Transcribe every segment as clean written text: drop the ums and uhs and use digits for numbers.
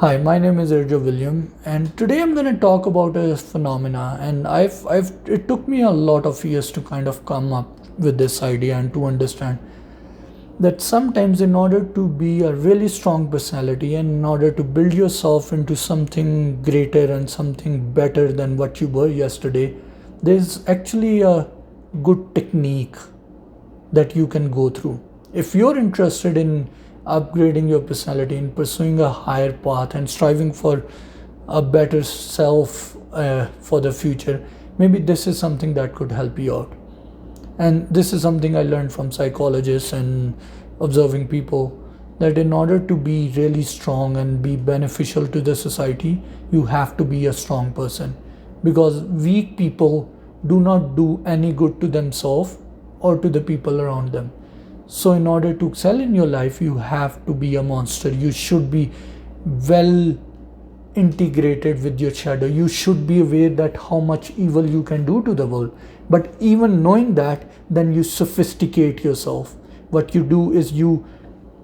Hi, my name is Adriel William, and today I'm going to talk about a phenomena. And it took me a lot of years to kind of come up with this idea and to understand that sometimes, in order to be a really strong personality and in order to build yourself into something greater and something better than what you were yesterday, there's actually a good technique that you can go through. If you're interested in upgrading your personality, in pursuing a higher path and striving for a better self for the future, maybe this is something that could help you out. And this is something I learned from psychologists and observing people, that in order to be really strong and be beneficial to the society, you have to be a strong person. Because weak people do not do any good to themselves or to the people around them. So in order to excel in your life, you have to be a monster. You should be well integrated with your shadow. You should be aware that how much evil you can do to the world. But even knowing that, then you sophisticate yourself. What you do is you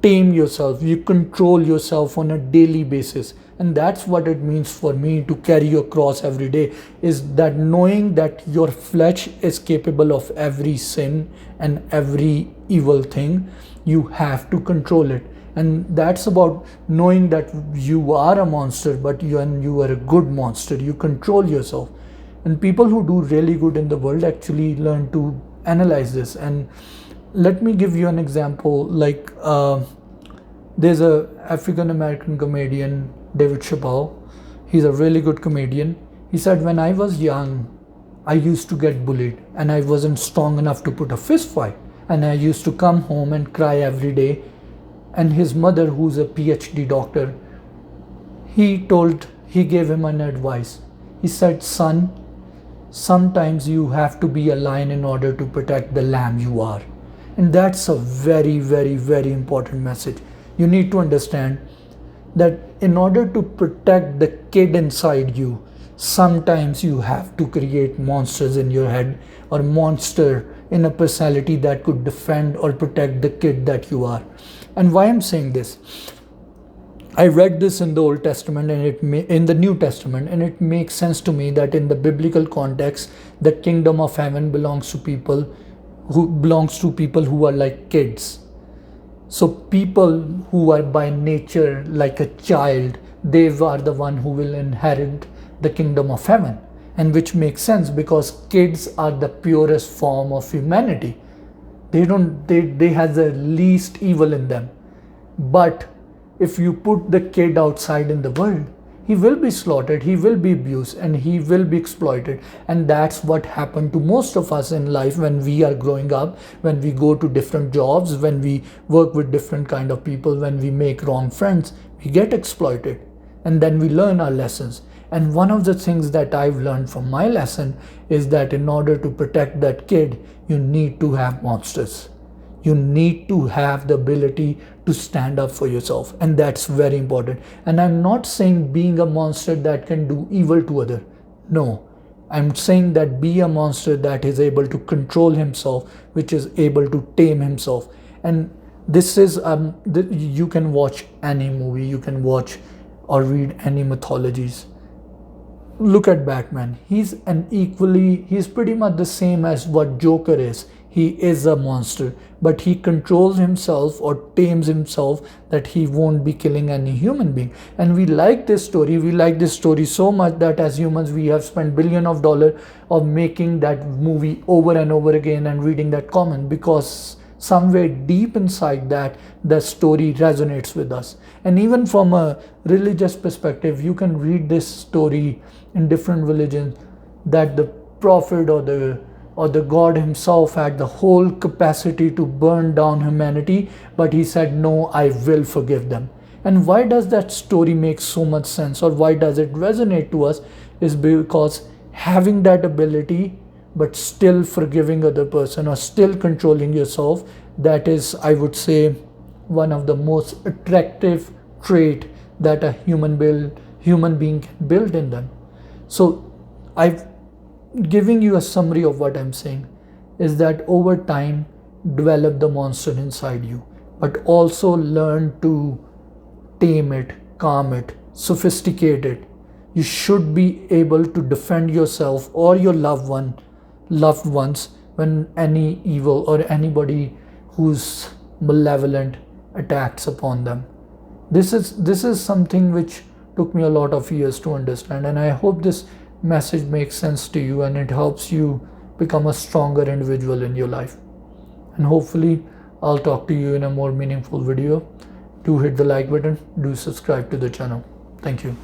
tame yourself, you control yourself on a daily basis. And that's what it means for me to carry your cross every day, is that knowing that your flesh is capable of every sin and every evil thing, you have to control it. And that's about knowing that you are a monster, but you are a good monster. You control yourself. And people who do really good in the world actually learn to analyze this. And let me give you an example. Like there's a African American comedian, David Chappelle. He's a really good comedian. He said, when I was young, I used to get bullied and I wasn't strong enough to put a fist fight. And I used to come home and cry every day. And his mother, who's a PhD doctor, he gave him an advice. He said, son, sometimes you have to be a lion in order to protect the lamb you are. And that's a very, very, very important message. You need to understand that in order to protect the kid inside you, sometimes you have to create monsters in your head, or monster in a personality that could defend or protect the kid that you are. And why I'm saying this, I read this in the Old Testament and in the New Testament, and it makes sense to me that in the biblical context, the kingdom of heaven belongs to people who are like kids. So people who are by nature like a child, they are the one who will inherit the kingdom of heaven. And which makes sense, because kids are the purest form of humanity. They have the least evil in them. But if you put the kid outside in the world, he will be slaughtered, he will be abused, and he will be exploited. And that's what happened to most of us in life when we are growing up, when we go to different jobs, when we work with different kind of people, when we make wrong friends, we get exploited. And then we learn our lessons. And one of the things that I've learned from my lesson is that in order to protect that kid, you need to have monsters. You need to have the ability to stand up for yourself. And that's very important. And I'm not saying being a monster that can do evil to others. No. I'm saying that be a monster that is able to control himself, which is able to tame himself. And this is, you can watch any movie, you can watch or read any mythologies. Look at Batman. He's pretty much the same as what Joker is. He is a monster, but he controls himself or tames himself that he won't be killing any human being. And we like this story. We like this story so much that as humans, we have spent billions of dollars of making that movie over and over again and reading that comic, because somewhere deep inside that, the story resonates with us. And even from a religious perspective, you can read this story in different religions, that the prophet or the God himself had the whole capacity to burn down humanity, but he said, no, I will forgive them. And why does that story make so much sense, or why does it resonate to us, is because having that ability but still forgiving other person or still controlling yourself, that is, I would say, one of the most attractive trait that a human being can build in them. So I've giving you a summary of what I'm saying is that over time, develop the monster inside you, but also learn to tame it, calm it, sophisticated. You should be able to defend yourself or your loved ones when any evil or anybody who's malevolent attacks upon them. This is something which took me a lot of years to understand, and I hope this message makes sense to you and it helps you become a stronger individual in your life. And hopefully I'll talk to you in a more meaningful video. Do hit the like button, do subscribe to the channel. Thank you.